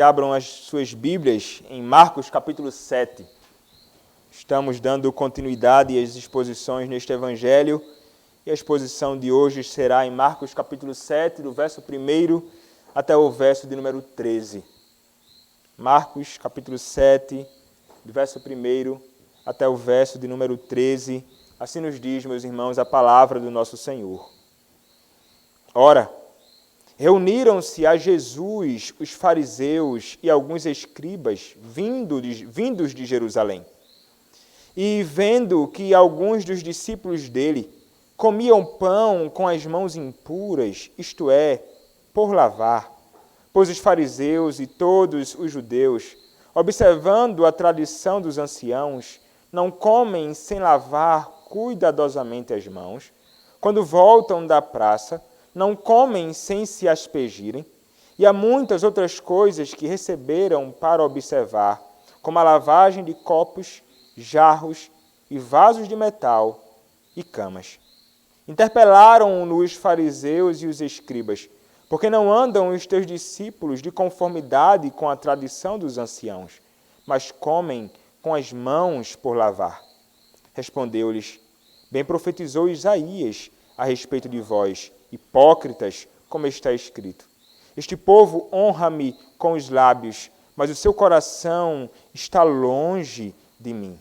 Abram as suas Bíblias em Marcos capítulo 7. Estamos dando continuidade às exposições neste Evangelho e a exposição de hoje será em Marcos capítulo 7, do verso 1 até o verso de número 13. Marcos capítulo 7, do verso 1 até o verso de número 13. Assim nos diz, meus irmãos, a palavra do nosso Senhor. Ora, reuniram-se a Jesus os fariseus e alguns escribas vindos de Jerusalém. E vendo que alguns dos discípulos dele comiam pão com as mãos impuras, isto é, por lavar, pois os fariseus e todos os judeus, observando a tradição dos anciãos, não comem sem lavar cuidadosamente as mãos, quando voltam da praça, não comem sem se aspergirem, e há muitas outras coisas que receberam para observar, como a lavagem de copos, jarros e vasos de metal e camas. Interpelaram-no os fariseus e os escribas, porque não andam os teus discípulos de conformidade com a tradição dos anciãos, mas comem com as mãos por lavar. Respondeu-lhes: bem profetizou Isaías a respeito de vós, hipócritas, como está escrito. Este povo honra-me com os lábios, mas o seu coração está longe de mim.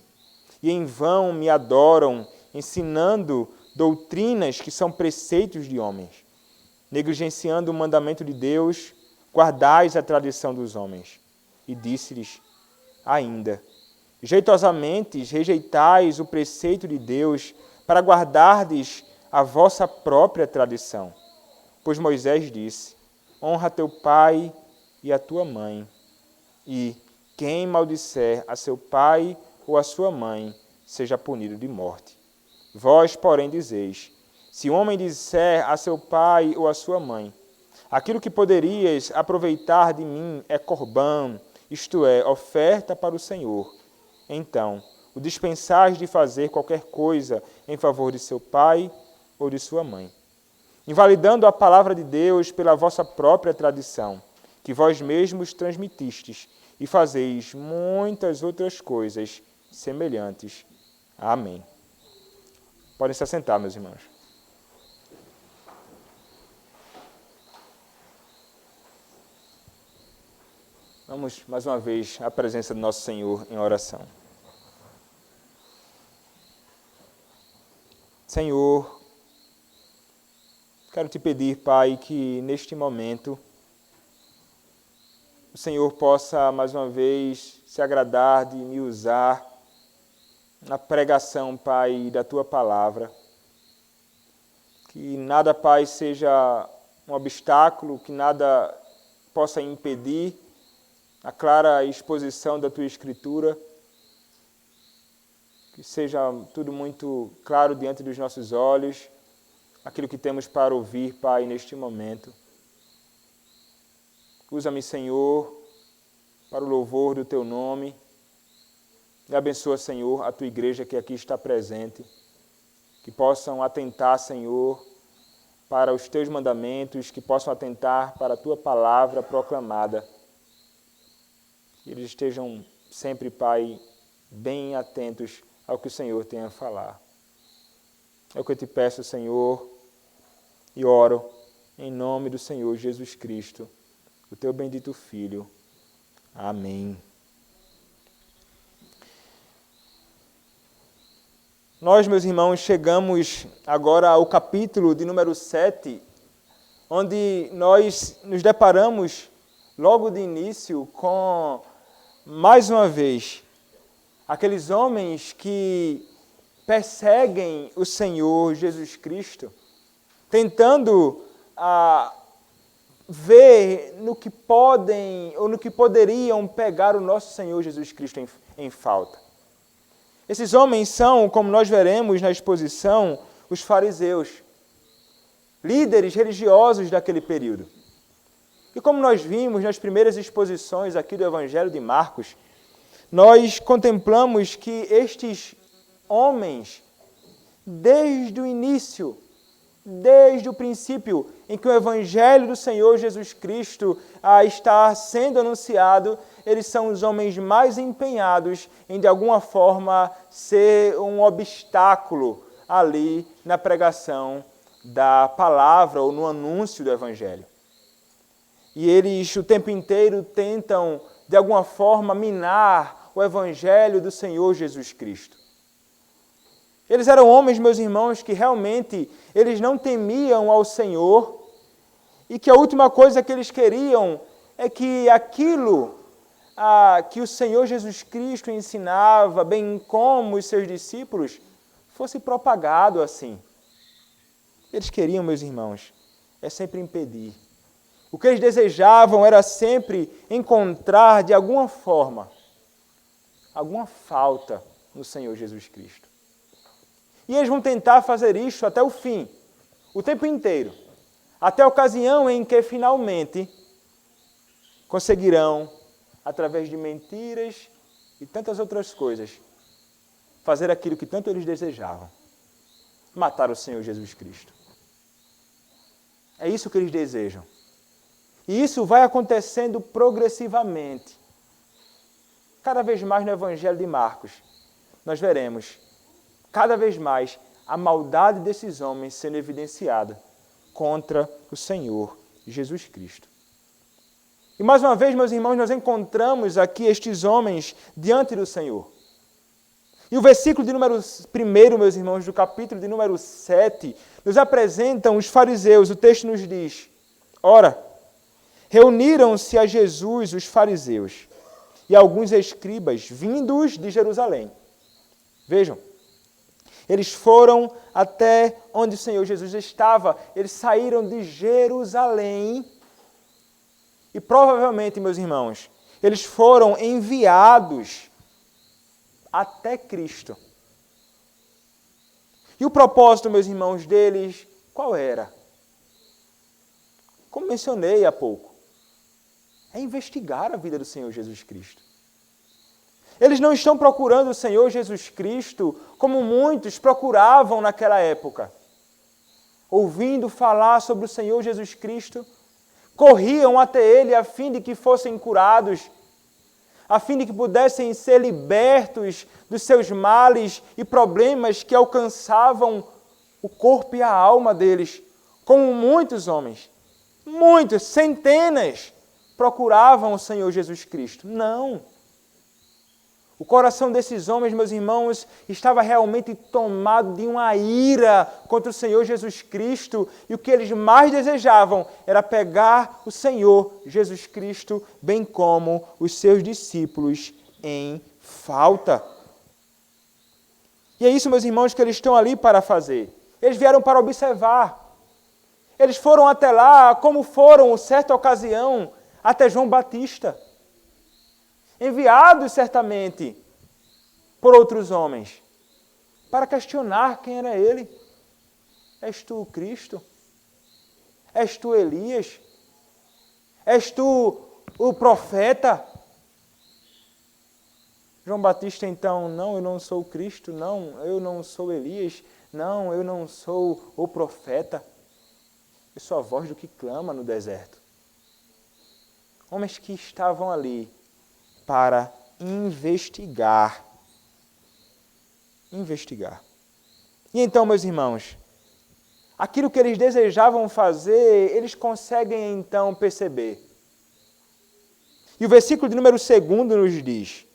E em vão me adoram, ensinando doutrinas que são preceitos de homens. Negligenciando o mandamento de Deus, guardais a tradição dos homens. E disse-lhes ainda: jeitosamente rejeitais o preceito de Deus para guardardes a vossa própria tradição. Pois Moisés disse: honra teu pai e a tua mãe. E quem maldisser a seu pai ou a sua mãe, seja punido de morte. Vós, porém, dizeis: se um homem disser a seu pai ou a sua mãe, aquilo que poderias aproveitar de mim é corbã, isto é, oferta para o Senhor, então o dispensais de fazer qualquer coisa em favor de seu pai ou de sua mãe, invalidando a palavra de Deus pela vossa própria tradição, que vós mesmos transmitistes, e fazeis muitas outras coisas semelhantes. Amém. Podem se assentar, meus irmãos. Vamos mais uma vez à presença do nosso Senhor em oração. Senhor, quero te pedir, Pai, que neste momento o Senhor possa mais uma vez se agradar de me usar na pregação, Pai, da Tua Palavra. Que nada, Pai, seja um obstáculo, que nada possa impedir a clara exposição da Tua Escritura. Que seja tudo muito claro diante dos nossos olhos, aquilo que temos para ouvir, Pai, neste momento. Usa-me, Senhor, para o louvor do Teu nome. E abençoa, Senhor, a Tua igreja que aqui está presente. Que possam atentar, Senhor, para os Teus mandamentos, que possam atentar para a Tua palavra proclamada. Que eles estejam sempre, Pai, bem atentos ao que o Senhor tem a falar. É o que eu te peço, Senhor, e oro em nome do Senhor Jesus Cristo, o Teu bendito Filho. Amém. Nós, meus irmãos, chegamos agora ao capítulo de número 7, onde nós nos deparamos logo de início com, mais uma vez, aqueles homens que perseguem o Senhor Jesus Cristo, tentando ver no que podem ou no que poderiam pegar o nosso Senhor Jesus Cristo em falta. Esses homens são, como nós veremos na exposição, os fariseus, líderes religiosos daquele período. E como nós vimos nas primeiras exposições aqui do Evangelho de Marcos, nós contemplamos que estes homens, desde o início desde o princípio em que o Evangelho do Senhor Jesus Cristo está sendo anunciado, eles são os homens mais empenhados em, de alguma forma, ser um obstáculo ali na pregação da palavra ou no anúncio do Evangelho. E eles o tempo inteiro tentam, de alguma forma, minar o Evangelho do Senhor Jesus Cristo. Eles eram homens, meus irmãos, que realmente eles não temiam ao Senhor e que a última coisa que eles queriam é que aquilo que o Senhor Jesus Cristo ensinava, bem como os seus discípulos, fosse propagado assim. Eles queriam, meus irmãos, sempre impedir. O que eles desejavam era sempre encontrar, de alguma forma, alguma falta no Senhor Jesus Cristo. E eles vão tentar fazer isso até o fim, o tempo inteiro, até a ocasião em que, finalmente, conseguirão, através de mentiras e tantas outras coisas, fazer aquilo que tanto eles desejavam, matar o Senhor Jesus Cristo. É isso que eles desejam. E isso vai acontecendo progressivamente. Cada vez mais no Evangelho de Marcos, nós veremos cada vez mais a maldade desses homens sendo evidenciada contra o Senhor Jesus Cristo. E mais uma vez, meus irmãos, nós encontramos aqui estes homens diante do Senhor. E o versículo de número 1, meus irmãos, do capítulo de número 7, nos apresentam os fariseus. O texto nos diz: ora, reuniram-se a Jesus os fariseus e alguns escribas vindos de Jerusalém. Vejam, eles foram até onde o Senhor Jesus estava. Eles saíram de Jerusalém e provavelmente, meus irmãos, eles foram enviados até Cristo. E o propósito, meus irmãos, deles, qual era? Como mencionei há pouco, é investigar a vida do Senhor Jesus Cristo. Eles não estão procurando o Senhor Jesus Cristo como muitos procuravam naquela época. Ouvindo falar sobre o Senhor Jesus Cristo, corriam até Ele a fim de que fossem curados, a fim de que pudessem ser libertos dos seus males e problemas que alcançavam o corpo e a alma deles, como muitos homens, muitos, centenas, procuravam o Senhor Jesus Cristo. Não. O coração desses homens, meus irmãos, estava realmente tomado de uma ira contra o Senhor Jesus Cristo, e o que eles mais desejavam era pegar o Senhor Jesus Cristo, bem como os seus discípulos, em falta. E é isso, meus irmãos, que eles estão ali para fazer. Eles vieram para observar. Eles foram até lá, como foram, certa ocasião, até João Batista, enviados certamente por outros homens, para questionar quem era ele. És tu o Cristo? És tu Elias? És tu o profeta? João Batista então: não, eu não sou o Cristo, não, eu não sou Elias, não, eu não sou o profeta. Eu sou a voz do que clama no deserto. Homens que estavam ali para investigar. E então, meus irmãos, aquilo que eles desejavam fazer, eles conseguem então perceber. E o versículo de número 2 nos diz: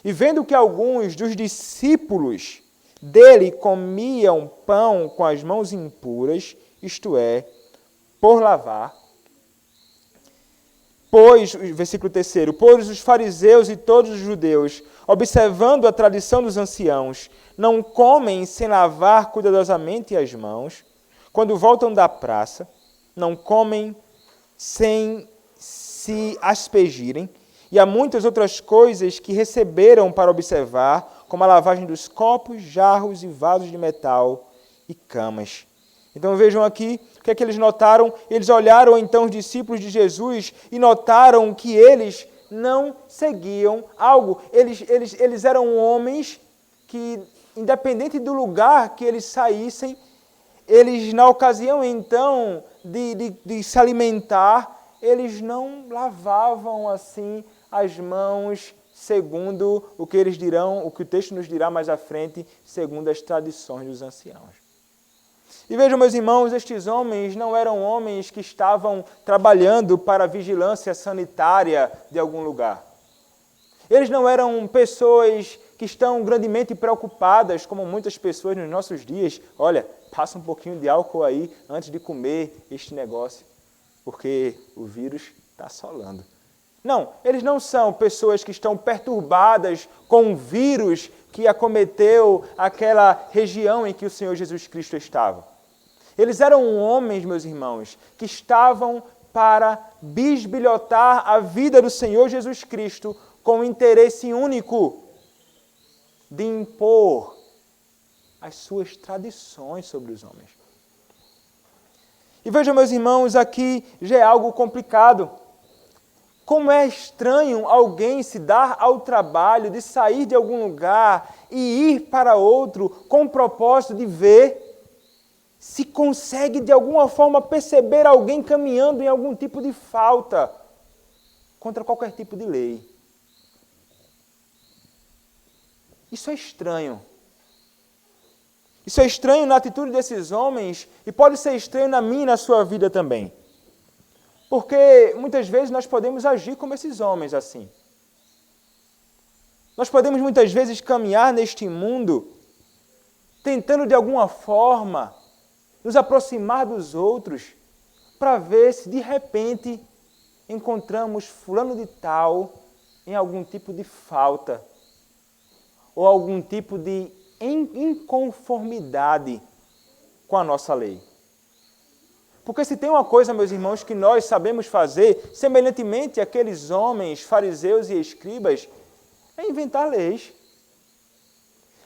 e vendo que alguns dos discípulos dele comiam pão com as mãos impuras, isto é, por lavar, pois, versículo 3, pois os fariseus e todos os judeus, observando a tradição dos anciãos, não comem sem lavar cuidadosamente as mãos, quando voltam da praça, não comem sem se aspergirem, e há muitas outras coisas que receberam para observar, como a lavagem dos copos, jarros e vasos de metal e camas. Então vejam aqui o que é que eles notaram. Eles olharam então os discípulos de Jesus e notaram que eles não seguiam algo. Eles eram homens que, independente do lugar que eles saíssem, eles, na ocasião então de se alimentar, eles não lavavam assim as mãos segundo o que eles dirão, o que o texto nos dirá mais à frente, segundo as tradições dos anciãos. E vejam, meus irmãos, estes homens não eram homens que estavam trabalhando para a vigilância sanitária de algum lugar. Eles não eram pessoas que estão grandemente preocupadas, como muitas pessoas nos nossos dias. Olha, passa um pouquinho de álcool aí antes de comer este negócio, porque o vírus está assolando. Não, eles não são pessoas que estão perturbadas com o vírus que acometeu aquela região em que o Senhor Jesus Cristo estava. Eles eram homens, meus irmãos, que estavam para bisbilhotar a vida do Senhor Jesus Cristo com o interesse único de impor as suas tradições sobre os homens. E vejam, meus irmãos, aqui já é algo complicado. Como é estranho alguém se dar ao trabalho de sair de algum lugar e ir para outro com o propósito de ver se consegue de alguma forma perceber alguém caminhando em algum tipo de falta contra qualquer tipo de lei. Isso é estranho. Isso é estranho na atitude desses homens e pode ser estranho na minha e na sua vida também. Porque muitas vezes nós podemos agir como esses homens assim. Nós podemos muitas vezes caminhar neste mundo tentando de alguma forma nos aproximar dos outros para ver se de repente encontramos fulano de tal em algum tipo de falta ou algum tipo de inconformidade com a nossa lei. Porque se tem uma coisa, meus irmãos, que nós sabemos fazer, semelhantemente àqueles homens, fariseus e escribas, é inventar leis.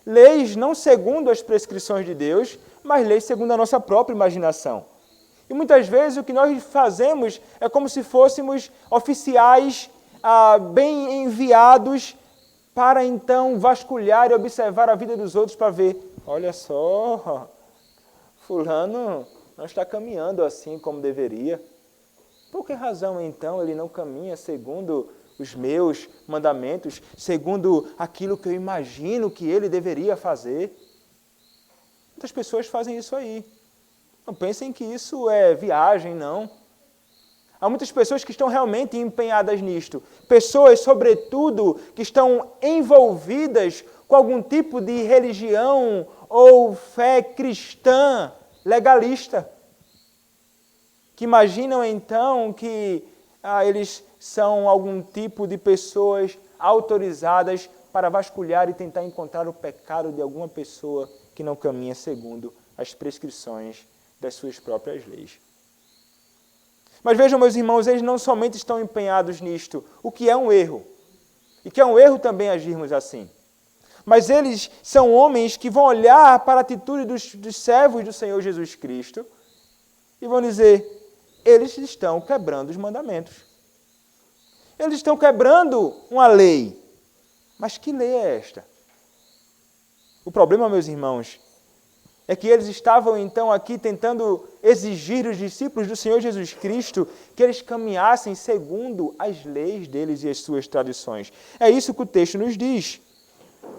Leis não segundo as prescrições de Deus, mas leis segundo a nossa própria imaginação. E muitas vezes o que nós fazemos é como se fôssemos oficiais bem enviados para então vasculhar e observar a vida dos outros para ver, olha só, fulano não está caminhando assim como deveria. Por que razão então ele não caminha segundo os meus mandamentos, segundo aquilo que eu imagino que ele deveria fazer? Muitas pessoas fazem isso aí. Não pensem que isso é viagem, não. Há muitas pessoas que estão realmente empenhadas nisto. Pessoas, sobretudo, que estão envolvidas com algum tipo de religião ou fé cristã legalista. Que imaginam, então, que eles são algum tipo de pessoas autorizadas para vasculhar e tentar encontrar o pecado de alguma pessoa que não caminha segundo as prescrições das suas próprias leis. Mas vejam, meus irmãos, eles não somente estão empenhados nisto, o que é um erro, e que é um erro também agirmos assim. Mas eles são homens que vão olhar para a atitude dos servos do Senhor Jesus Cristo e vão dizer, eles estão quebrando os mandamentos. Eles estão quebrando uma lei. Mas que lei é esta? O problema, meus irmãos, é que eles estavam então aqui tentando exigir dos discípulos do Senhor Jesus Cristo que eles caminhassem segundo as leis deles e as suas tradições. É isso que o texto nos diz.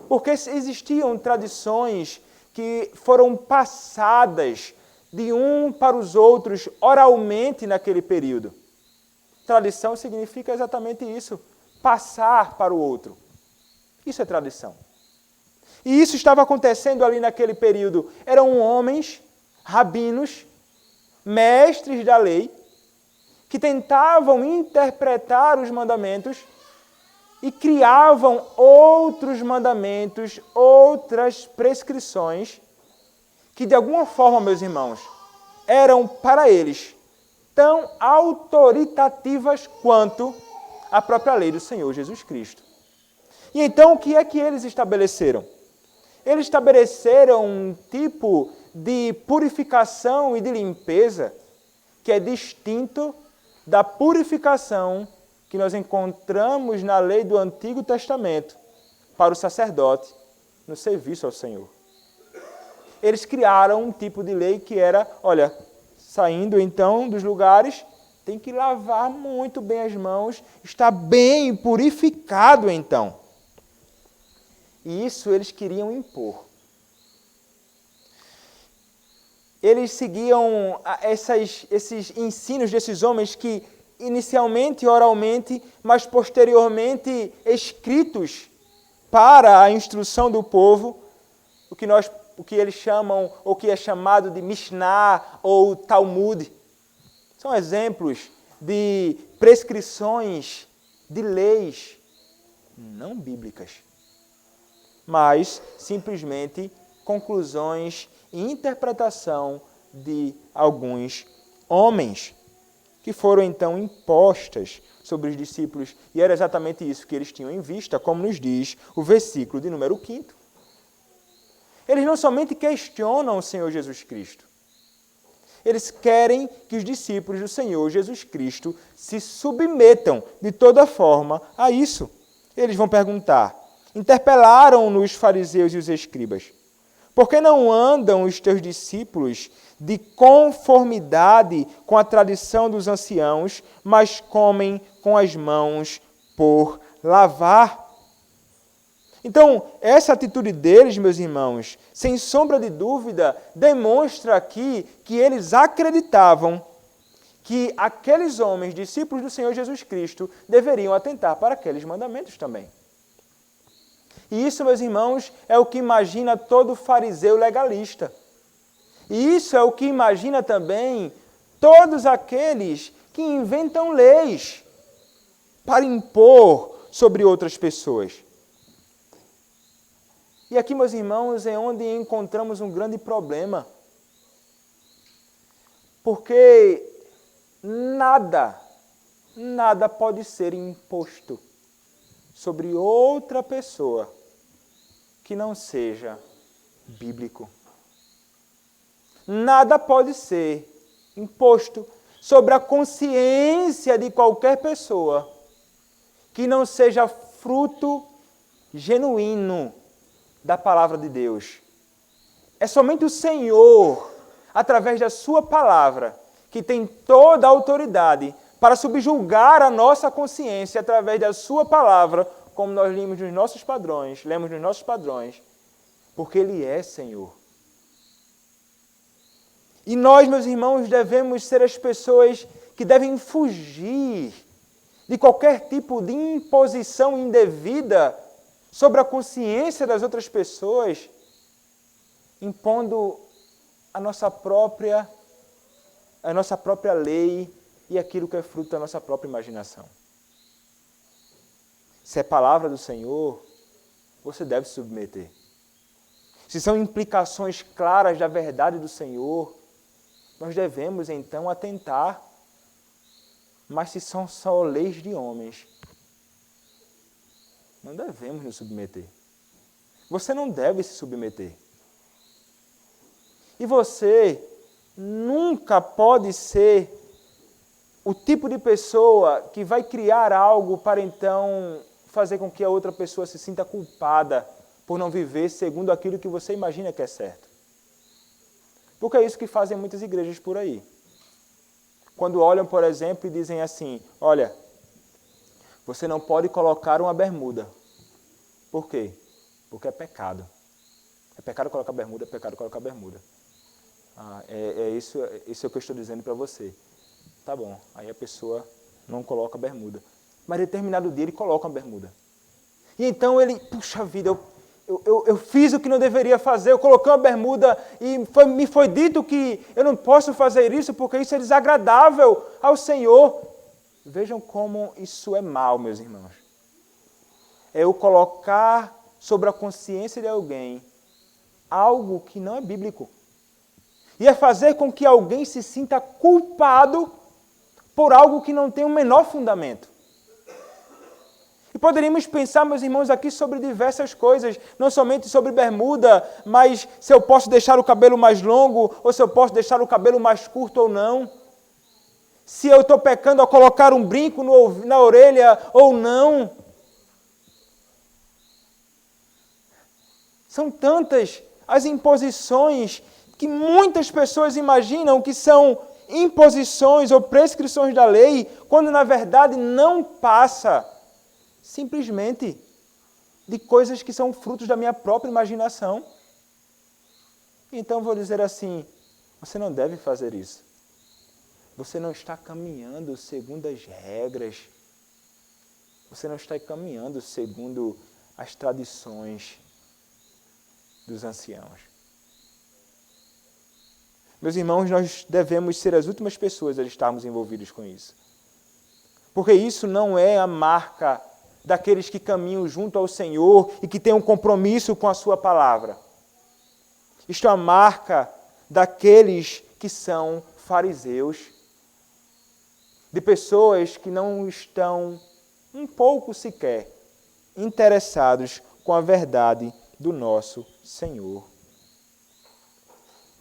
Porque existiam tradições que foram passadas de um para os outros oralmente naquele período. Tradição significa exatamente isso, passar para o outro. Isso é tradição. E isso estava acontecendo ali naquele período. Eram homens, rabinos, mestres da lei, que tentavam interpretar os mandamentos e criavam outros mandamentos, outras prescrições, que de alguma forma, meus irmãos, eram para eles tão autoritativas quanto a própria lei do Senhor Jesus Cristo. E então, o que é que eles estabeleceram? Eles estabeleceram um tipo de purificação e de limpeza que é distinto da purificação que nós encontramos na lei do Antigo Testamento para o sacerdote no serviço ao Senhor. eles criaram um tipo de lei que era, olha, saindo então dos lugares, tem que lavar muito bem as mãos, estar bem purificado então. E isso eles queriam impor. Eles seguiam esses ensinos desses homens que inicialmente oralmente, mas posteriormente escritos para a instrução do povo, o que eles chamam, ou que é chamado de Mishnah ou Talmud. São exemplos de prescrições, de leis não bíblicas, mas simplesmente conclusões e interpretação de alguns homens que foram então impostas sobre os discípulos, e era exatamente isso que eles tinham em vista, como nos diz o versículo de número 5. Eles não somente questionam o Senhor Jesus Cristo, eles querem que os discípulos do Senhor Jesus Cristo se submetam de toda forma a isso. Eles vão perguntar: interpelaram-no os fariseus e os escribas: por que não andam os teus discípulos de conformidade com a tradição dos anciãos, mas comem com as mãos por lavar? Então, essa atitude deles, meus irmãos, sem sombra de dúvida, demonstra aqui que eles acreditavam que aqueles homens, discípulos do Senhor Jesus Cristo, deveriam atentar para aqueles mandamentos também. E isso, meus irmãos, é o que imagina todo fariseu legalista. E isso é o que imagina também todos aqueles que inventam leis para impor sobre outras pessoas. E aqui, meus irmãos, é onde encontramos um grande problema. Porque nada pode ser imposto sobre outra pessoa que não seja bíblico. Nada pode ser imposto sobre a consciência de qualquer pessoa que não seja fruto genuíno da palavra de Deus. É somente o Senhor, através da sua palavra, que tem toda a autoridade para subjugar a nossa consciência através da sua palavra, como nós lemos nos nossos padrões, porque Ele é Senhor. E nós, meus irmãos, devemos ser as pessoas que devem fugir de qualquer tipo de imposição indevida sobre a consciência das outras pessoas, impondo a nossa própria lei e aquilo que é fruto da nossa própria imaginação. Se é palavra do Senhor, você deve se submeter. Se são implicações claras da verdade do Senhor, nós devemos então atentar. Mas se são só leis de homens, não devemos nos submeter. Você não deve se submeter. E você nunca pode ser o tipo de pessoa que vai criar algo para então fazer com que a outra pessoa se sinta culpada por não viver segundo aquilo que você imagina que é certo. Porque é isso que fazem muitas igrejas por aí. Quando olham, por exemplo, e dizem assim: olha, você não pode colocar uma bermuda. Por quê? Porque é pecado. É pecado colocar bermuda, é pecado colocar bermuda. Isso é o que eu estou dizendo para você. Tá bom, aí a pessoa não coloca bermuda. Mas determinado dia ele coloca uma bermuda. E então ele, puxa vida, eu fiz o que não deveria fazer, eu coloquei uma bermuda e me foi dito que eu não posso fazer isso porque isso é desagradável ao Senhor. Vejam como isso é mal, meus irmãos. É eu colocar sobre a consciência de alguém algo que não é bíblico. E é fazer com que alguém se sinta culpado por algo que não tem o menor fundamento. E poderíamos pensar, meus irmãos, aqui sobre diversas coisas, não somente sobre bermuda, mas se eu posso deixar o cabelo mais longo, ou se eu posso deixar o cabelo mais curto ou não. Se eu estou pecando ao colocar um brinco na orelha ou não. São tantas as imposições que muitas pessoas imaginam que são imposições ou prescrições da lei, quando na verdade não passa simplesmente de coisas que são frutos da minha própria imaginação. Então vou dizer assim, você não deve fazer isso. Você não está caminhando segundo as regras. Você não está caminhando segundo as tradições dos anciãos. Meus irmãos, nós devemos ser as últimas pessoas a estarmos envolvidos com isso. Porque isso não é a marca daqueles que caminham junto ao Senhor e que têm um compromisso com a sua palavra. Isto é a marca daqueles que são fariseus, de pessoas que não estão um pouco sequer interessados com a verdade do nosso Senhor.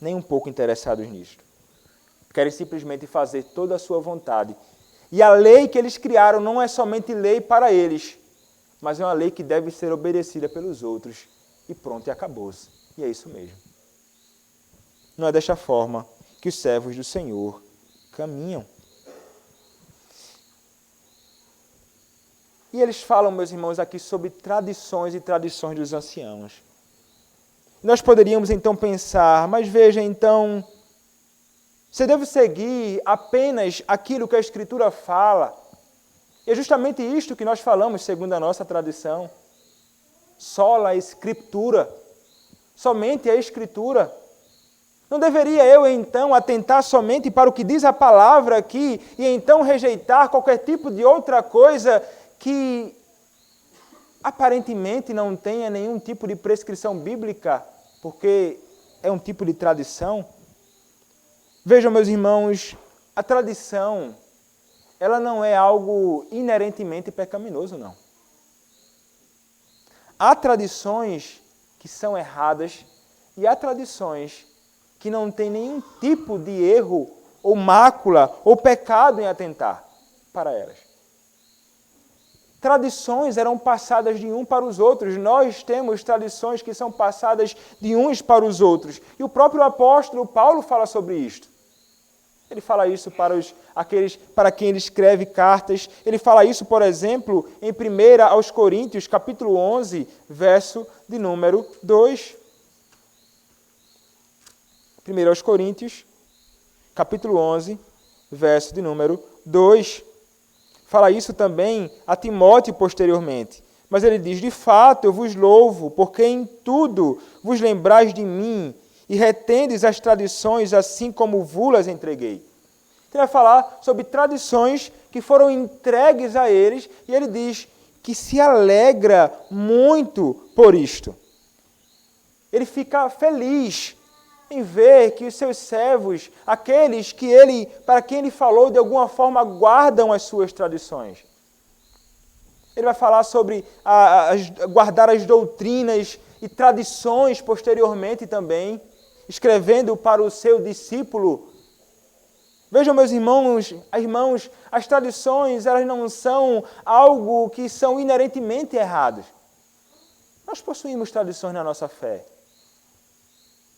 Nem um pouco interessados nisto. Querem simplesmente fazer toda a sua vontade. E a lei que eles criaram não é somente lei para eles, mas é uma lei que deve ser obedecida pelos outros. E pronto, e acabou-se. E é isso mesmo. Não é desta forma que os servos do Senhor caminham. E eles falam, meus irmãos, aqui sobre tradições e tradições dos anciãos. Nós poderíamos então pensar, mas veja então, você deve seguir apenas aquilo que a Escritura fala. E é justamente isto que nós falamos, segundo a nossa tradição. Sola Escritura, somente a Escritura. Não deveria eu, então, atentar somente para o que diz a palavra aqui e então rejeitar qualquer tipo de outra coisa que aparentemente não tenha nenhum tipo de prescrição bíblica, porque é um tipo de tradição? Vejam, meus irmãos, a tradição, ela não é algo inerentemente pecaminoso, não. Há tradições que são erradas e há tradições que não têm nenhum tipo de erro ou mácula ou pecado em atentar para elas. Tradições eram passadas de um para os outros. Nós temos tradições que são passadas de uns para os outros. E o próprio apóstolo Paulo fala sobre isto. Ele fala isso para quem ele escreve cartas. Ele fala isso, por exemplo, em 1 aos Coríntios, capítulo 11, verso de número 2. 1 aos Coríntios, capítulo 11, verso de número 2. Fala isso também a Timóteo posteriormente. Mas ele diz, de fato, eu vos louvo, porque em tudo vos lembrais de mim e retendes as tradições assim como vos-las entreguei. Ele vai falar sobre tradições que foram entregues a eles e ele diz que se alegra muito por isto. Ele fica feliz em ver que os seus servos, aqueles que para quem ele falou, de alguma forma guardam as suas tradições. Ele vai falar sobre guardar as doutrinas e tradições posteriormente também, escrevendo para o seu discípulo. Vejam, meus irmãos, as tradições, elas não são algo que são inerentemente erradas. Nós possuímos tradições na nossa fé.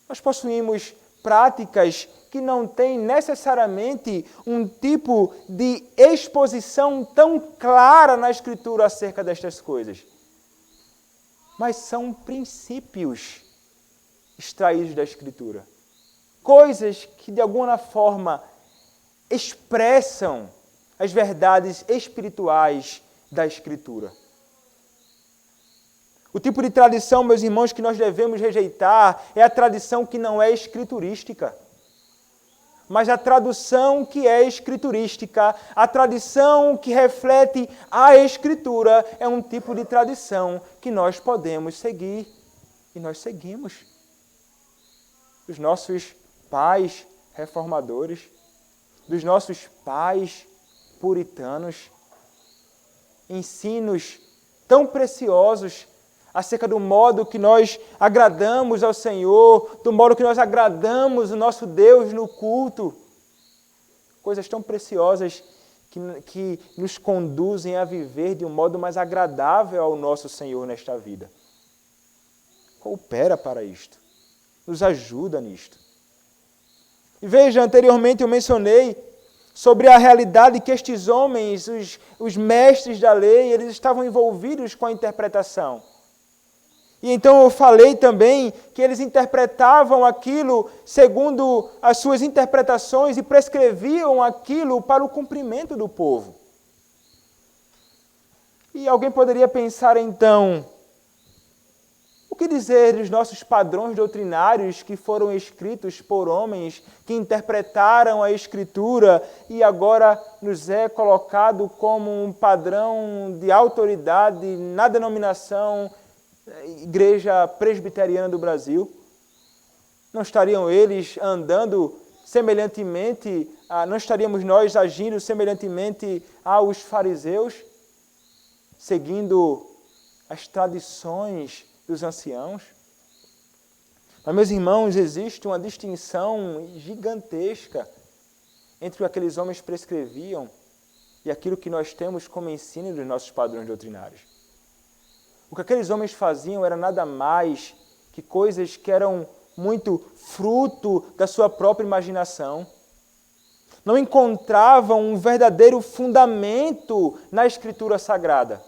Nós possuímos práticas que não têm necessariamente um tipo de exposição tão clara na Escritura acerca destas coisas. Mas são princípios extraídos da Escritura. Coisas que, de alguma forma, expressam as verdades espirituais da Escritura. O tipo de tradição, meus irmãos, que nós devemos rejeitar é a tradição que não é escriturística. Mas a tradução que é escriturística, a tradição que reflete a Escritura, é um tipo de tradição que nós podemos seguir. E nós seguimos. Os nossos pais reformadores, dos nossos pais puritanos, ensinos tão preciosos acerca do modo que nós agradamos ao Senhor, do modo que nós agradamos o nosso Deus no culto. Coisas tão preciosas que nos conduzem a viver de um modo mais agradável ao nosso Senhor nesta vida. Coopera para isto. nos ajuda nisto. E veja, anteriormente eu mencionei sobre a realidade que estes homens, os mestres da lei, eles estavam envolvidos com a interpretação. E então eu falei também que eles interpretavam aquilo segundo as suas interpretações e prescreviam aquilo para o cumprimento do povo. E alguém poderia pensar então, o que dizer dos nossos padrões doutrinários que foram escritos por homens que interpretaram a Escritura e agora nos é colocado como um padrão de autoridade na denominação Igreja Presbiteriana do Brasil? Não estariam eles andando semelhantemente, não estaríamos nós agindo semelhantemente aos fariseus, seguindo as tradições dos anciãos? Mas, meus irmãos, existe uma distinção gigantesca entre o que aqueles homens prescreviam e aquilo que nós temos como ensino dos nossos padrões doutrinários. O que aqueles homens faziam era nada mais que coisas que eram muito fruto da sua própria imaginação. Não encontravam um verdadeiro fundamento na Escritura Sagrada.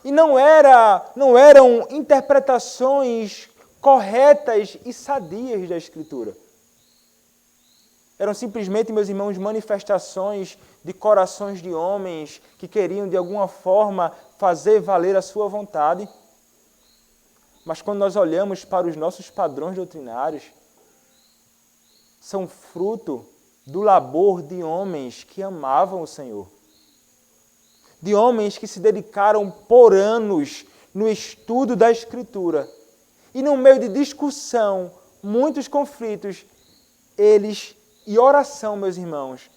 E não eram interpretações corretas e sadias da Escritura. Eram simplesmente, meus irmãos, manifestações de corações de homens que queriam, de alguma forma, fazer valer a sua vontade. Mas quando nós olhamos para os nossos padrões doutrinários, são fruto do labor de homens que amavam o Senhor. De homens que se dedicaram por anos no estudo da Escritura. E no meio de discussão, muitos conflitos, e oração, meus irmãos,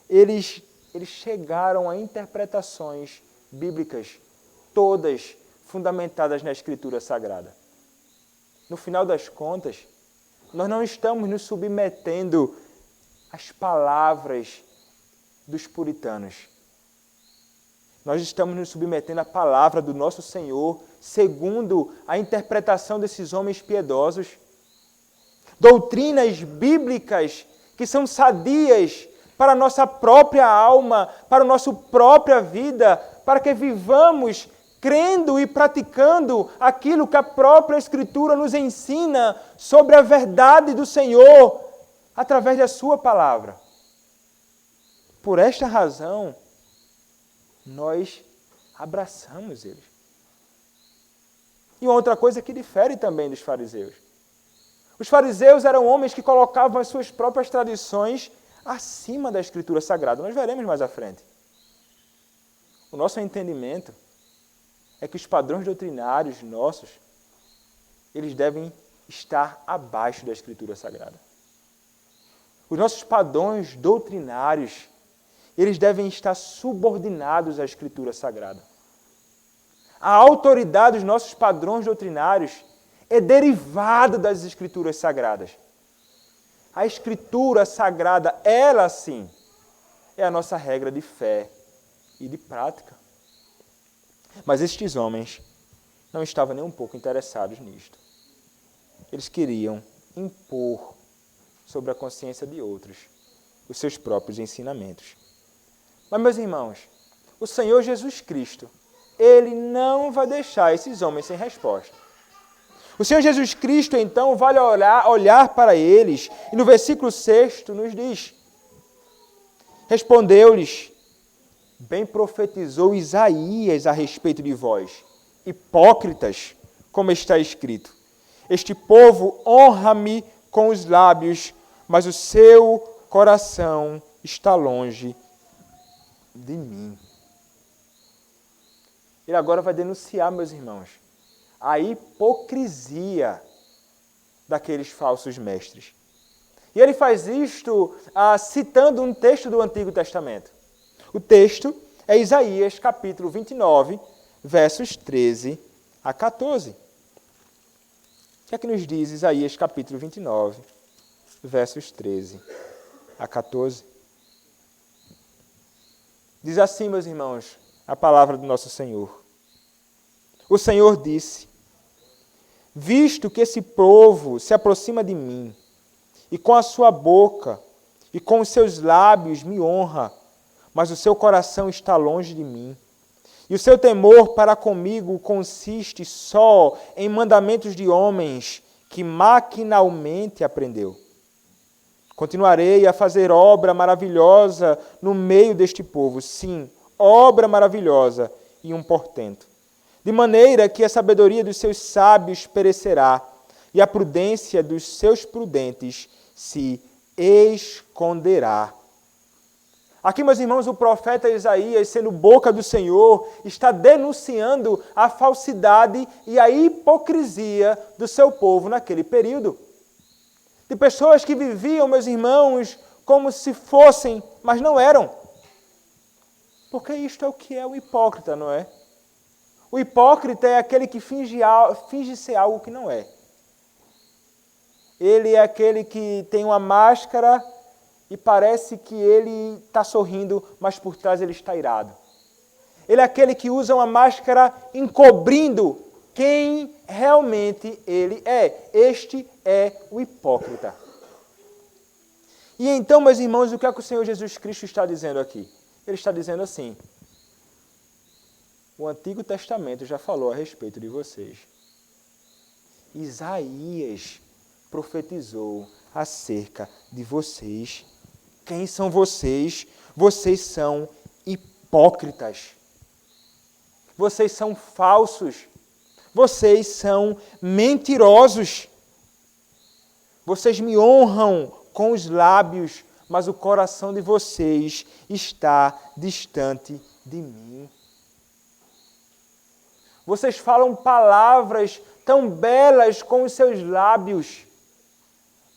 eles chegaram a interpretações bíblicas, todas fundamentadas na Escritura Sagrada. No final das contas, nós não estamos nos submetendo às palavras dos puritanos. Nós estamos nos submetendo à palavra do nosso Senhor, segundo a interpretação desses homens piedosos. Doutrinas bíblicas que são sadias para a nossa própria alma, para a nossa própria vida, para que vivamos crendo e praticando aquilo que a própria Escritura nos ensina sobre a verdade do Senhor, através da sua palavra. Por esta razão, nós abraçamos eles. E outra coisa que difere também dos fariseus. Os fariseus eram homens que colocavam as suas próprias tradições acima da Escritura Sagrada. Nós veremos mais à frente. O nosso entendimento é que os padrões doutrinários nossos, eles devem estar abaixo da Escritura Sagrada. Os nossos padrões doutrinários, eles devem estar subordinados à Escritura Sagrada. A autoridade dos nossos padrões doutrinários é derivada das Escrituras Sagradas. A Escritura Sagrada, ela sim, é a nossa regra de fé e de prática. Mas estes homens não estavam nem um pouco interessados nisto. Eles queriam impor sobre a consciência de outros os seus próprios ensinamentos. Mas, meus irmãos, o Senhor Jesus Cristo, Ele não vai deixar esses homens sem resposta. O Senhor Jesus Cristo, então, vai olhar para eles e no versículo 6 nos diz: respondeu-lhes, bem profetizou Isaías a respeito de vós, hipócritas, como está escrito. Este povo honra-me com os lábios, mas o seu coração está longe de mim. Ele agora vai denunciar, meus irmãos, a hipocrisia daqueles falsos mestres. E ele faz isto citando um texto do Antigo Testamento. O texto é Isaías, capítulo 29, versos 13 a 14. O que é que nos diz Isaías, capítulo 29, versos 13 a 14? Diz assim, meus irmãos, a palavra do nosso Senhor. O Senhor disse: visto que esse povo se aproxima de mim, e com a sua boca e com os seus lábios me honra, mas o seu coração está longe de mim. E o seu temor para comigo consiste só em mandamentos de homens que maquinalmente aprendeu. Continuarei a fazer obra maravilhosa no meio deste povo, sim, obra maravilhosa e um portento. De maneira que a sabedoria dos seus sábios perecerá, e a prudência dos seus prudentes se esconderá. Aqui, meus irmãos, o profeta Isaías, sendo boca do Senhor, está denunciando a falsidade e a hipocrisia do seu povo naquele período. De pessoas que viviam, meus irmãos, como se fossem, mas não eram. Porque isto é o que é o hipócrita, não é? O hipócrita é aquele que finge ser algo que não é. Ele é aquele que tem uma máscara e parece que ele está sorrindo, mas por trás ele está irado. Ele é aquele que usa uma máscara encobrindo quem realmente ele é. Este é o hipócrita. E então, meus irmãos, o que é que o Senhor Jesus Cristo está dizendo aqui? Ele está dizendo assim: o Antigo Testamento já falou a respeito de vocês. Isaías profetizou acerca de vocês. Quem são vocês? Vocês são hipócritas. Vocês são falsos. Vocês são mentirosos. Vocês me honram com os lábios, mas o coração de vocês está distante de mim. Vocês falam palavras tão belas com os seus lábios,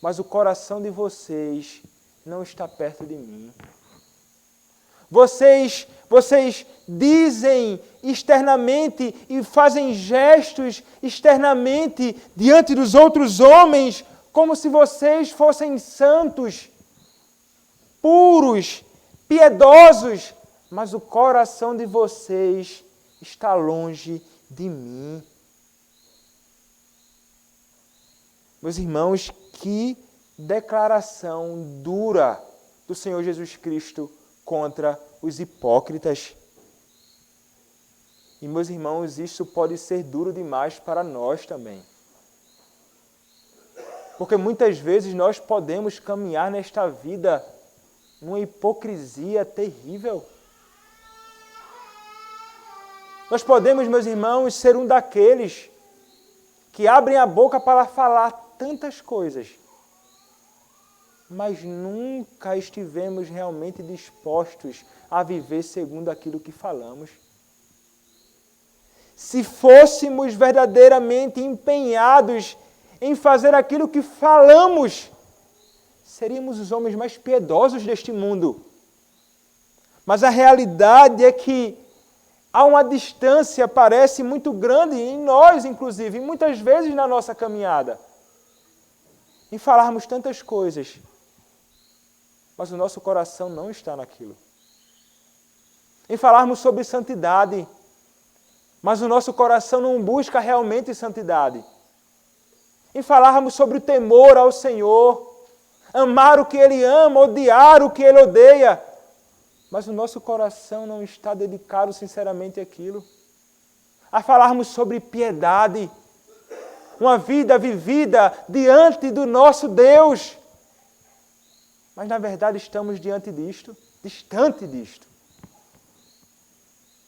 mas o coração de vocês não está perto de mim. Vocês dizem externamente e fazem gestos externamente diante dos outros homens como se vocês fossem santos, puros, piedosos, mas o coração de vocês está longe de mim. Meus irmãos, que declaração dura do Senhor Jesus Cristo contra os hipócritas. E, meus irmãos, isso pode ser duro demais para nós também. Porque muitas vezes nós podemos caminhar nesta vida numa hipocrisia terrível. Nós podemos, meus irmãos, ser um daqueles que abrem a boca para falar tantas coisas, mas nunca estivemos realmente dispostos a viver segundo aquilo que falamos. Se fôssemos verdadeiramente empenhados em fazer aquilo que falamos, seríamos os homens mais piedosos deste mundo. Mas a realidade é que há uma distância, parece muito grande em nós, inclusive, e muitas vezes na nossa caminhada, em falarmos tantas coisas, mas o nosso coração não está naquilo. Em falarmos sobre santidade, mas o nosso coração não busca realmente santidade. Em falarmos sobre o temor ao Senhor, amar o que Ele ama, odiar o que Ele odeia, mas o nosso coração não está dedicado sinceramente àquilo. A falarmos sobre piedade, uma vida vivida diante do nosso Deus, mas na verdade estamos diante disto, distante disto.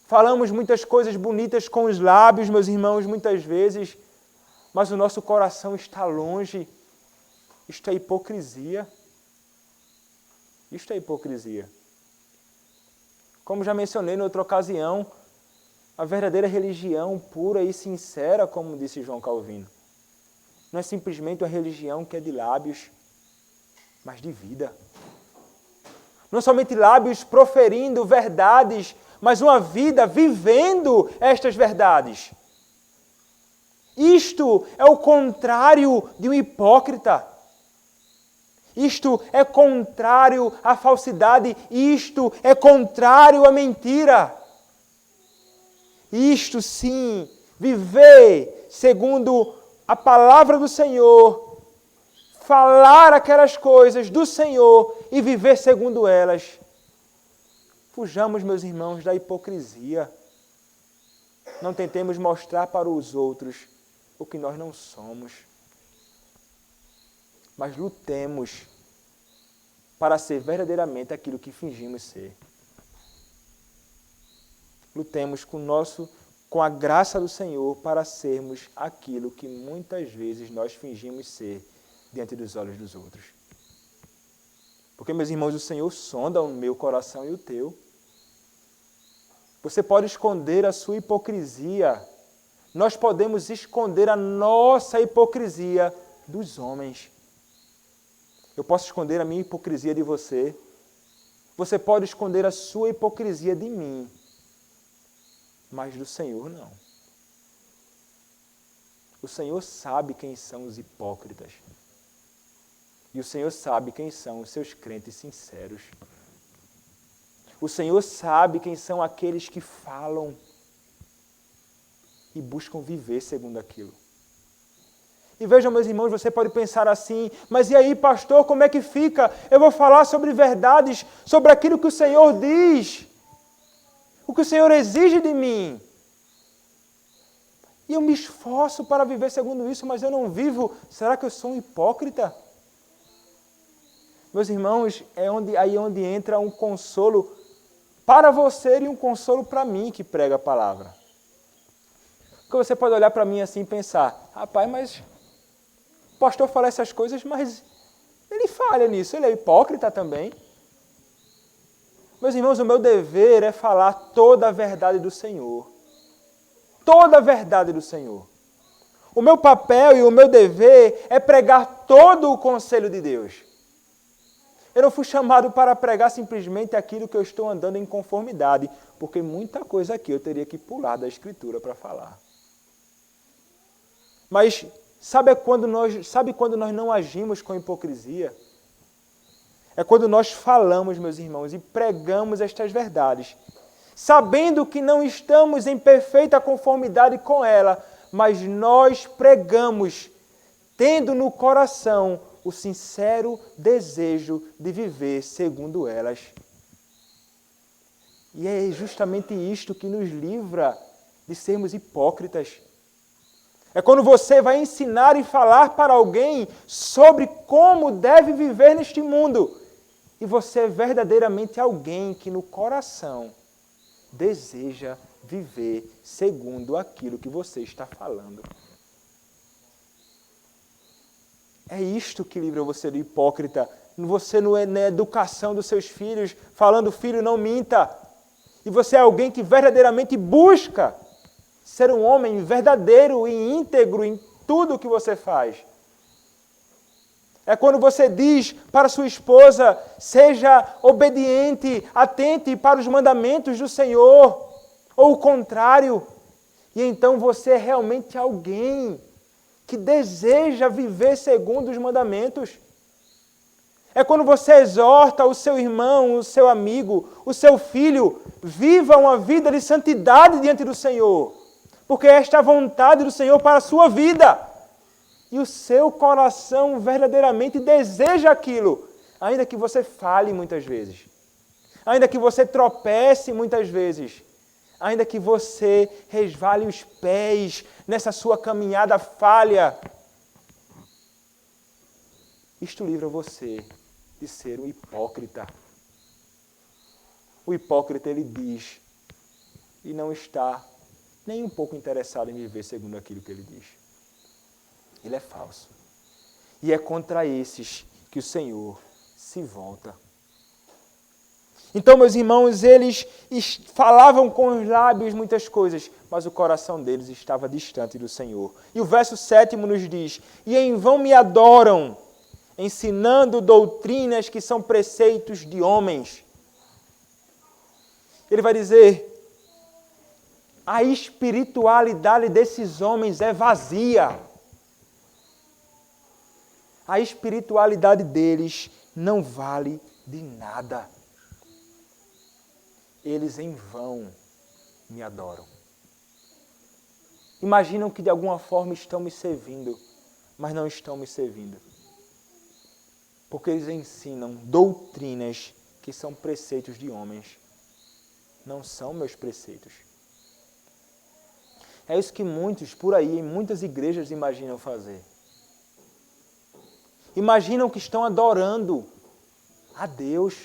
Falamos muitas coisas bonitas com os lábios, meus irmãos, muitas vezes, mas o nosso coração está longe. Isto é hipocrisia. Isto é hipocrisia. Como já mencionei em outra ocasião, a verdadeira religião pura e sincera, como disse João Calvino, não é simplesmente uma religião que é de lábios, mas de vida. Não somente lábios proferindo verdades, mas uma vida vivendo estas verdades. Isto é o contrário de um hipócrita. Isto é contrário à falsidade. Isto é contrário à mentira. Isto sim, viver segundo a palavra do Senhor, falar aquelas coisas do Senhor e viver segundo elas. Fujamos, meus irmãos, da hipocrisia. Não tentemos mostrar para os outros o que nós não somos. Mas lutemos para ser verdadeiramente aquilo que fingimos ser. Lutemos com a graça do Senhor para sermos aquilo que muitas vezes nós fingimos ser diante dos olhos dos outros. Porque, meus irmãos, o Senhor sonda o meu coração e o teu. Você pode esconder a sua hipocrisia. Nós podemos esconder a nossa hipocrisia dos homens. Eu posso esconder a minha hipocrisia de você. Você pode esconder a sua hipocrisia de mim. Mas do Senhor não. O Senhor sabe quem são os hipócritas. E o Senhor sabe quem são os seus crentes sinceros. O Senhor sabe quem são aqueles que falam e buscam viver segundo aquilo. E vejam, meus irmãos, você pode pensar assim, mas e aí, pastor, como é que fica? Eu vou falar sobre verdades, sobre aquilo que o Senhor diz, o que o Senhor exige de mim. E eu me esforço para viver segundo isso, mas eu não vivo. Será que eu sou um hipócrita? Meus irmãos, aí onde entra um consolo para você e um consolo para mim que prega a palavra. Porque você pode olhar para mim assim e pensar, rapaz, mas o pastor fala essas coisas, mas ele falha nisso, ele é hipócrita também. Meus irmãos, o meu dever é falar toda a verdade do Senhor. Toda a verdade do Senhor. O meu papel e o meu dever é pregar todo o conselho de Deus. Eu não fui chamado para pregar simplesmente aquilo que eu estou andando em conformidade, porque muita coisa aqui eu teria que pular da Escritura para falar. Mas sabe quando nós não agimos com hipocrisia? É quando nós falamos, meus irmãos, e pregamos estas verdades, sabendo que não estamos em perfeita conformidade com ela, mas nós pregamos, tendo no coração o sincero desejo de viver segundo elas. E é justamente isto que nos livra de sermos hipócritas. É quando você vai ensinar e falar para alguém sobre como deve viver neste mundo. E você é verdadeiramente alguém que no coração deseja viver segundo aquilo que você está falando. É isto que livra você do hipócrita. Você não é na educação dos seus filhos, falando, filho, não minta. E você é alguém que verdadeiramente busca ser um homem verdadeiro e íntegro em tudo o que você faz. É quando você diz para sua esposa, seja obediente, atente para os mandamentos do Senhor, ou o contrário. E então você é realmente alguém que deseja viver segundo os mandamentos. É quando você exorta o seu irmão, o seu amigo, o seu filho, viva uma vida de santidade diante do Senhor, porque esta é a vontade do Senhor para a sua vida. E o seu coração verdadeiramente deseja aquilo, ainda que você fale muitas vezes, ainda que você tropece muitas vezes, ainda que você resvale os pés nessa sua caminhada falha. Isto livra você de ser um hipócrita. O hipócrita, ele diz e não está nem um pouco interessado em viver segundo aquilo que ele diz. Ele é falso. E é contra esses que o Senhor se volta. Então, meus irmãos, eles falavam com os lábios muitas coisas, mas o coração deles estava distante do Senhor. E o verso 7 nos diz, e em vão me adoram, ensinando doutrinas que são preceitos de homens. Ele vai dizer, a espiritualidade desses homens é vazia. A espiritualidade deles não vale de nada. Eles em vão me adoram. imaginam que de alguma forma estão me servindo, mas não estão me servindo. Porque eles ensinam doutrinas que são preceitos de homens. Não são meus preceitos. É isso que muitos por aí, em muitas igrejas, imaginam fazer. Imaginam que estão adorando a Deus.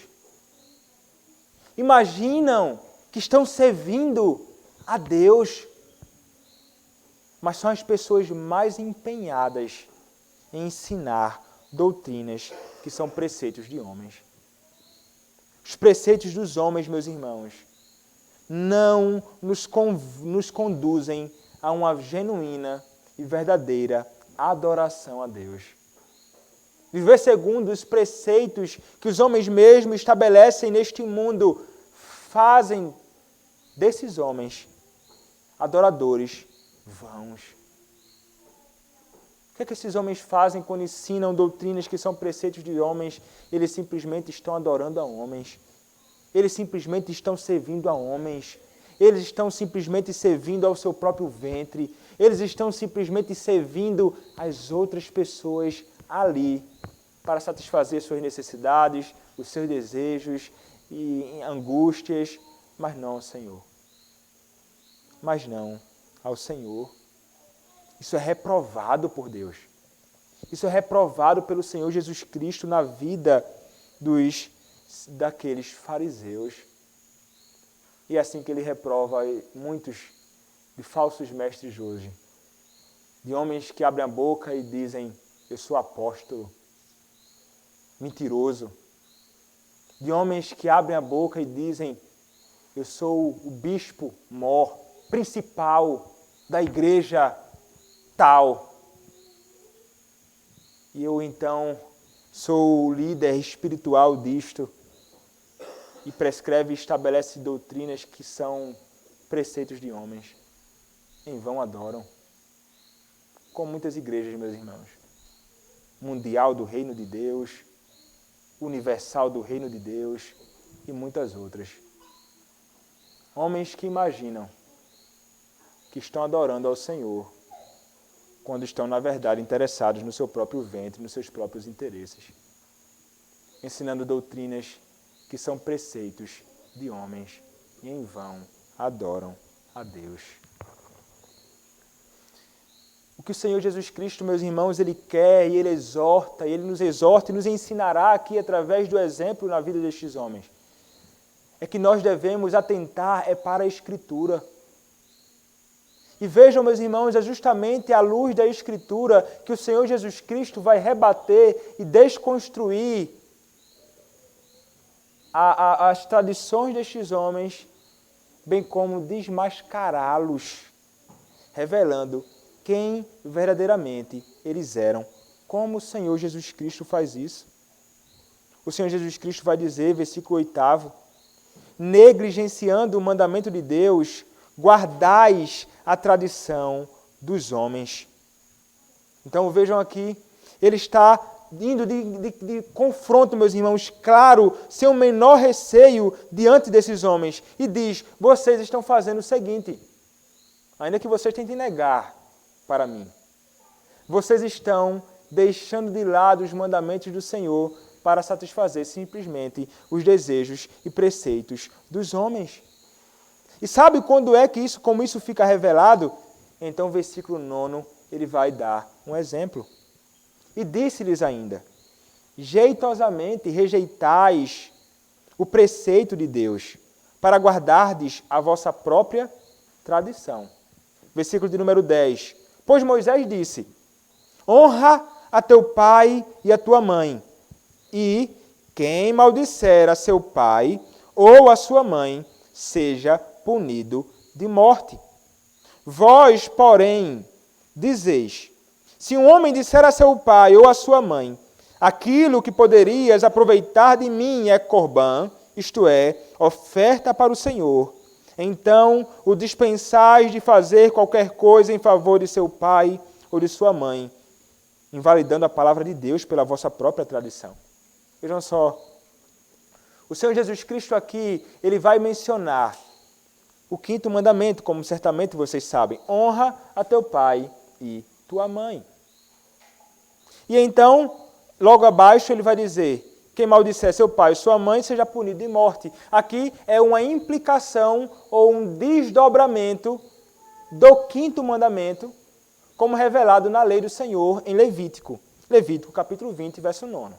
Imaginam que estão servindo a Deus. Mas são as pessoas mais empenhadas em ensinar doutrinas que são preceitos de homens. Os preceitos dos homens, meus irmãos, não nos conduzem a uma genuína e verdadeira adoração a Deus. Viver segundo os preceitos que os homens mesmos estabelecem neste mundo fazem desses homens adoradores vãos. O que esses homens fazem quando ensinam doutrinas que são preceitos de homens? Eles simplesmente estão adorando a homens. Eles simplesmente estão servindo a homens. Eles estão simplesmente servindo ao seu próprio ventre. Eles estão simplesmente servindo as outras pessoas ali para satisfazer suas necessidades, os seus desejos e angústias, mas não ao Senhor. Mas não ao Senhor. Isso é reprovado por Deus. Isso é reprovado pelo Senhor Jesus Cristo na vida daqueles fariseus. E é assim que ele reprova muitos de falsos mestres hoje. De homens que abrem a boca e dizem, eu sou apóstolo. Mentiroso. De homens que abrem a boca e dizem, eu sou o bispo mor, principal da igreja tal. E eu então sou o líder espiritual disto. E prescreve e estabelece doutrinas que são preceitos de homens. Em vão adoram. Como muitas igrejas, meus irmãos. Mundial do Reino de Deus, Universal do Reino de Deus e muitas outras. Homens que imaginam que estão adorando ao Senhor, quando estão, na verdade, interessados no seu próprio ventre, nos seus próprios interesses. Ensinando doutrinas que são preceitos de homens e em vão adoram a Deus. O que o Senhor Jesus Cristo, meus irmãos, Ele quer e Ele exorta, e Ele nos exorta e nos ensinará aqui através do exemplo na vida destes homens. É que nós devemos atentar para a Escritura. E vejam, meus irmãos, é justamente à luz da Escritura que o Senhor Jesus Cristo vai rebater e desconstruir as tradições destes homens, bem como desmascará-los, revelando quem verdadeiramente eles eram. Como o Senhor Jesus Cristo faz isso? O Senhor Jesus Cristo vai dizer, versículo 8, negligenciando o mandamento de Deus, guardais a tradição dos homens. Então vejam aqui, ele está indo de confronto, meus irmãos, claro, sem o menor receio diante desses homens, e diz, vocês estão fazendo o seguinte, ainda que vocês tentem negar para mim, vocês estão deixando de lado os mandamentos do Senhor para satisfazer simplesmente os desejos e preceitos dos homens. E sabe quando é que como isso fica revelado? Então, versículo 9, ele vai dar um exemplo. E disse-lhes ainda, jeitosamente rejeitais o preceito de Deus, para guardardes a vossa própria tradição. Versículo de número 10. Pois Moisés disse, honra a teu pai e a tua mãe, e quem maldisser a seu pai ou a sua mãe, seja punido de morte. Vós, porém, dizeis, se um homem disser a seu pai ou a sua mãe, aquilo que poderias aproveitar de mim é corbã, isto é, oferta para o Senhor, então o dispensais de fazer qualquer coisa em favor de seu pai ou de sua mãe, invalidando a palavra de Deus pela vossa própria tradição. Vejam só, o Senhor Jesus Cristo aqui, ele vai mencionar O quinto mandamento, como certamente vocês sabem, honra a teu pai e tua mãe. E então, logo abaixo, ele vai dizer, quem maldisser seu pai e sua mãe seja punido de morte. Aqui é uma implicação ou um desdobramento do quinto mandamento, como revelado na lei do Senhor em Levítico. Levítico capítulo 20, verso 9.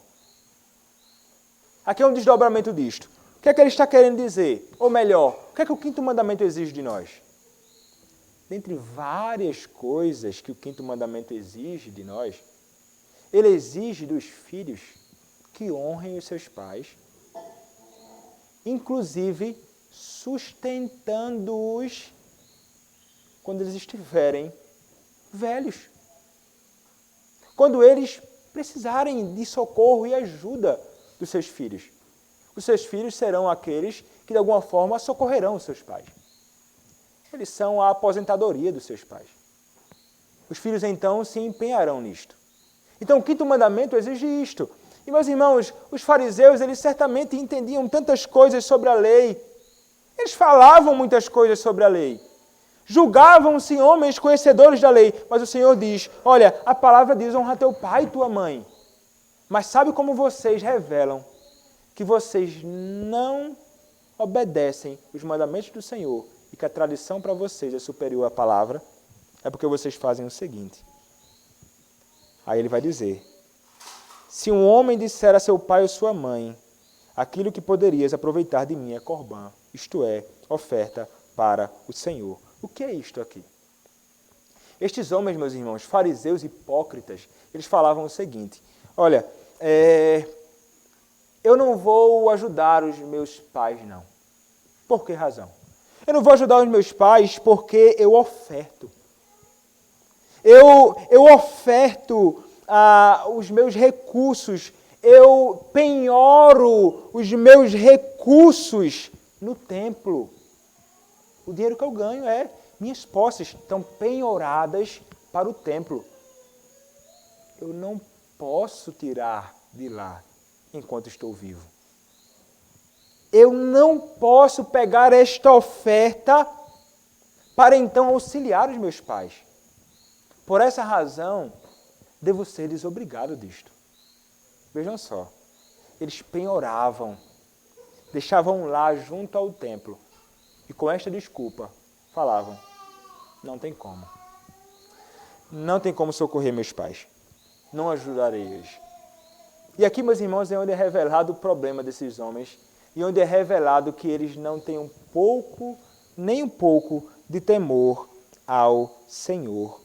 Aqui é um desdobramento disto. O que é que ele está querendo dizer? Ou melhor, o que é que o quinto mandamento exige de nós? Dentre várias coisas que o quinto mandamento exige de nós, ele exige dos filhos que honrem os seus pais, inclusive sustentando-os quando eles estiverem velhos. Quando eles precisarem de socorro e ajuda dos seus filhos. Os seus filhos serão aqueles que, de alguma forma, socorrerão os seus pais. Eles são a aposentadoria dos seus pais. Os filhos, então, se empenharão nisto. Então, o quinto mandamento exige isto. E, meus irmãos, os fariseus, eles certamente entendiam tantas coisas sobre a lei. Eles falavam muitas coisas sobre a lei. Julgavam-se homens conhecedores da lei. Mas o Senhor diz, olha, a palavra diz, honra teu pai e tua mãe. Mas sabe como vocês revelam que vocês não obedecem os mandamentos do Senhor e que a tradição para vocês é superior à palavra? É porque vocês fazem o seguinte. Aí ele vai dizer, se um homem disser a seu pai ou sua mãe, aquilo que poderias aproveitar de mim é corbã, isto é, oferta para o Senhor. O que é isto aqui? Estes homens, meus irmãos, fariseus hipócritas, eles falavam o seguinte, olha, eu não vou ajudar os meus pais, não. Por que razão? Eu não vou ajudar os meus pais porque eu oferto. Eu oferto os meus recursos, eu penhoro os meus recursos no templo. O dinheiro que eu ganho minhas posses estão penhoradas para o templo. Eu não posso tirar de lá enquanto estou vivo. Eu não posso pegar esta oferta para então auxiliar os meus pais. Por essa razão, devo ser desobrigado disto. Vejam só, eles penhoravam, deixavam lá junto ao templo e com esta desculpa falavam, não tem como. Não tem como socorrer meus pais. Não ajudarei eles. E aqui, meus irmãos, é onde é revelado o problema desses homens e onde é revelado que eles não têm nem um pouco de temor ao Senhor.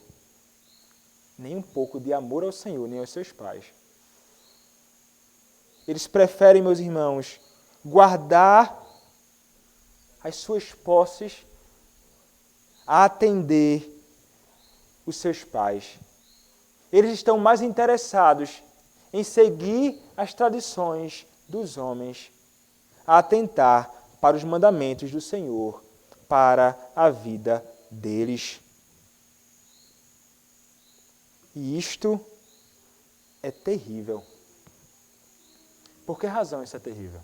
Nem um pouco de amor ao Senhor, nem aos seus pais. Eles preferem, meus irmãos, guardar as suas posses a atender os seus pais. Eles estão mais interessados em seguir as tradições dos homens, a atentar para os mandamentos do Senhor, para a vida deles. E isto é terrível. Por que razão isso é terrível?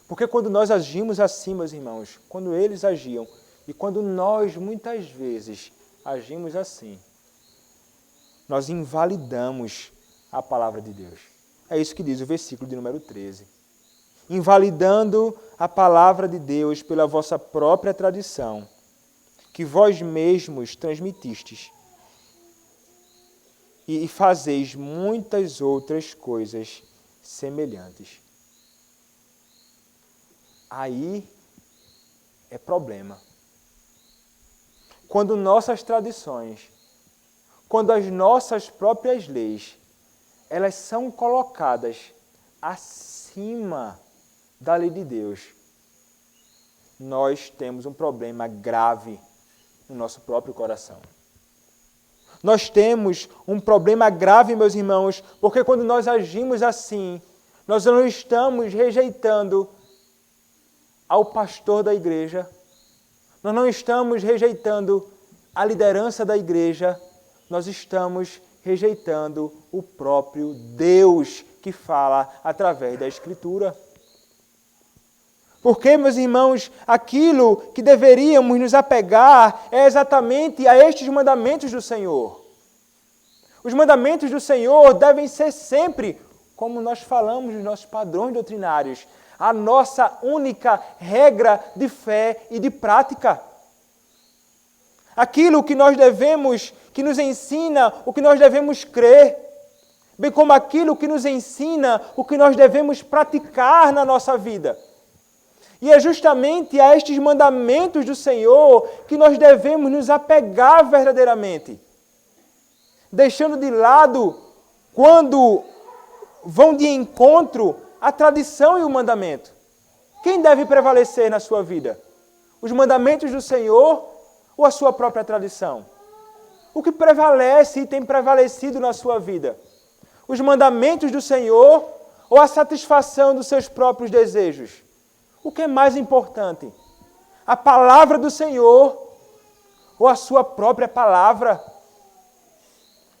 Porque quando nós agimos assim, meus irmãos, quando eles agiam, e quando nós muitas vezes agimos assim, nós invalidamos a palavra de Deus. É isso que diz o versículo de número 13. Invalidando a palavra de Deus pela vossa própria tradição, que vós mesmos transmitistes, e fazeis muitas outras coisas semelhantes. Aí é problema. Quando nossas tradições, quando as nossas próprias leis, elas são colocadas acima da lei de Deus, nós temos um problema grave no nosso próprio coração. Nós temos um problema grave, meus irmãos, porque quando nós agimos assim, nós não estamos rejeitando ao pastor da igreja, nós não estamos rejeitando a liderança da igreja, nós estamos rejeitando o próprio Deus que fala através da Escritura. Porque, meus irmãos, aquilo que deveríamos nos apegar é exatamente a estes mandamentos do Senhor. Os mandamentos do Senhor devem ser sempre, como nós falamos nos nossos padrões doutrinários, a nossa única regra de fé e de prática. Aquilo que nós devemos, que nos ensina o que nós devemos crer, bem como aquilo que nos ensina o que nós devemos praticar na nossa vida. E é justamente a estes mandamentos do Senhor que nós devemos nos apegar verdadeiramente, deixando de lado, quando vão de encontro, a tradição e o mandamento. Quem deve prevalecer na sua vida? Os mandamentos do Senhor ou a sua própria tradição? O que prevalece e tem prevalecido na sua vida? Os mandamentos do Senhor ou a satisfação dos seus próprios desejos? O que é mais importante? A palavra do Senhor ou a sua própria palavra?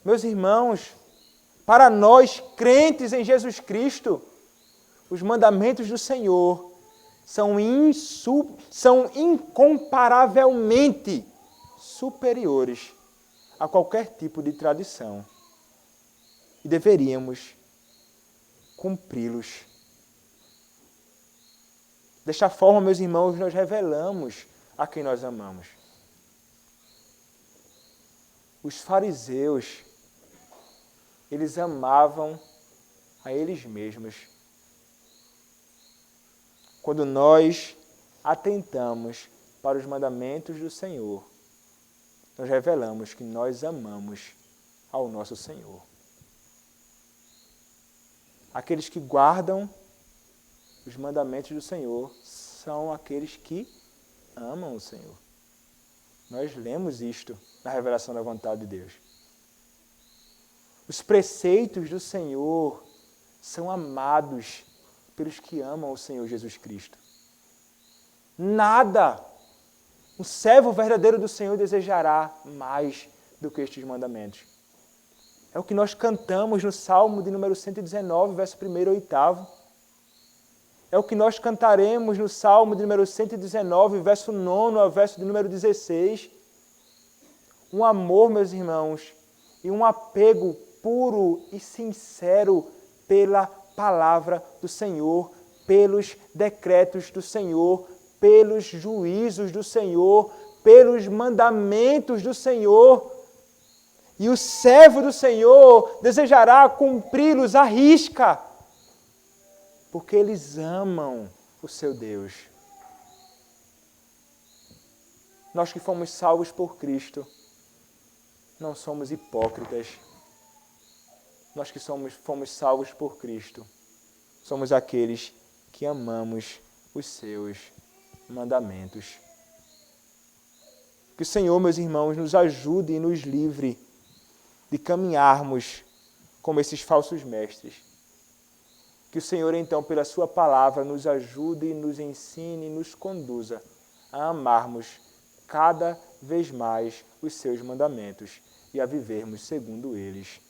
Meus irmãos, para nós, crentes em Jesus Cristo, os mandamentos do Senhor são incomparavelmente superiores a qualquer tipo de tradição. E deveríamos cumpri-los. Desta forma, meus irmãos, nós revelamos a quem nós amamos. Os fariseus, eles amavam a eles mesmos. Quando nós atentamos para os mandamentos do Senhor, nós revelamos que nós amamos ao nosso Senhor. Aqueles que guardam os mandamentos do Senhor são aqueles que amam o Senhor. Nós lemos isto na revelação da vontade de Deus. Os preceitos do Senhor são amados pelos que amam o Senhor Jesus Cristo. Nada o servo verdadeiro do Senhor desejará mais do que estes mandamentos. É o que nós cantamos no Salmo de número 119, verso 1 ao 8. É o que nós cantaremos no Salmo de número 119, verso 9 ao verso de número 16. Um amor, meus irmãos, e um apego puro e sincero pela palavra do Senhor, pelos decretos do Senhor, pelos juízos do Senhor, pelos mandamentos do Senhor. E o servo do Senhor desejará cumpri-los à risca, porque eles amam o seu Deus. Nós que fomos salvos por Cristo, não somos hipócritas. Nós que fomos salvos por Cristo, somos aqueles que amamos os seus mandamentos. Que o Senhor, meus irmãos, nos ajude e nos livre de caminharmos como esses falsos mestres. Que o Senhor, então, pela sua palavra, nos ajude, nos ensine e nos conduza a amarmos cada vez mais os seus mandamentos e a vivermos segundo eles.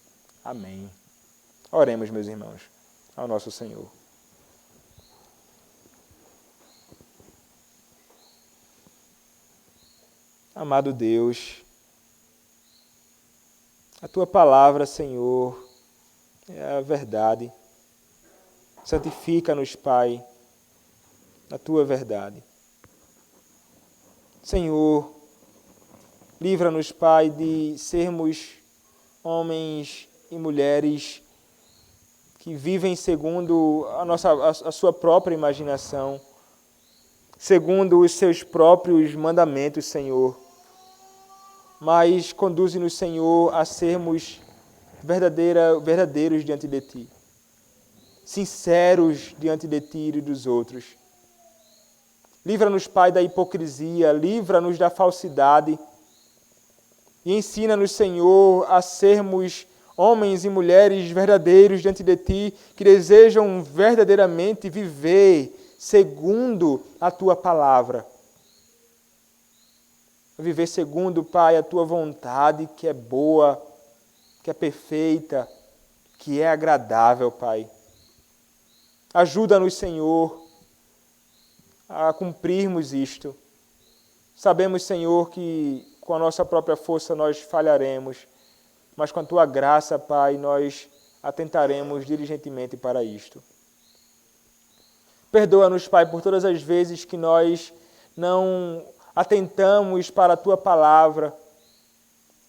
Amém. Oremos, meus irmãos, ao nosso Senhor. Amado Deus, a Tua palavra, Senhor, é a verdade. Santifica-nos, Pai, na Tua verdade. Senhor, livra-nos, Pai, de sermos homens e mulheres que vivem segundo a sua própria imaginação, segundo os seus próprios mandamentos, Senhor. Mas conduze-nos, Senhor, a sermos verdadeiros diante de Ti, sinceros diante de Ti e dos outros. Livra-nos, Pai, da hipocrisia, livra-nos da falsidade e ensina-nos, Senhor, a sermos homens e mulheres verdadeiros diante de Ti, que desejam verdadeiramente viver segundo a Tua palavra. Viver segundo, Pai, a Tua vontade, que é boa, que é perfeita, que é agradável, Pai. Ajuda-nos, Senhor, a cumprirmos isto. Sabemos, Senhor, que com a nossa própria força nós falharemos, mas com a Tua graça, Pai, nós atentaremos diligentemente para isto. Perdoa-nos, Pai, por todas as vezes que nós não atentamos para a Tua palavra,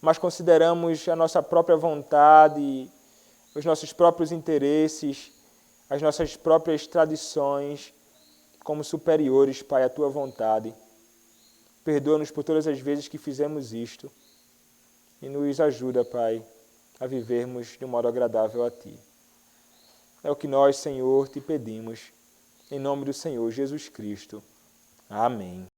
mas consideramos a nossa própria vontade, os nossos próprios interesses, as nossas próprias tradições como superiores, Pai, à Tua vontade. Perdoa-nos por todas as vezes que fizemos isto e nos ajuda, Pai, a vivermos de um modo agradável a Ti. É o que nós, Senhor, Te pedimos, em nome do Senhor Jesus Cristo. Amém.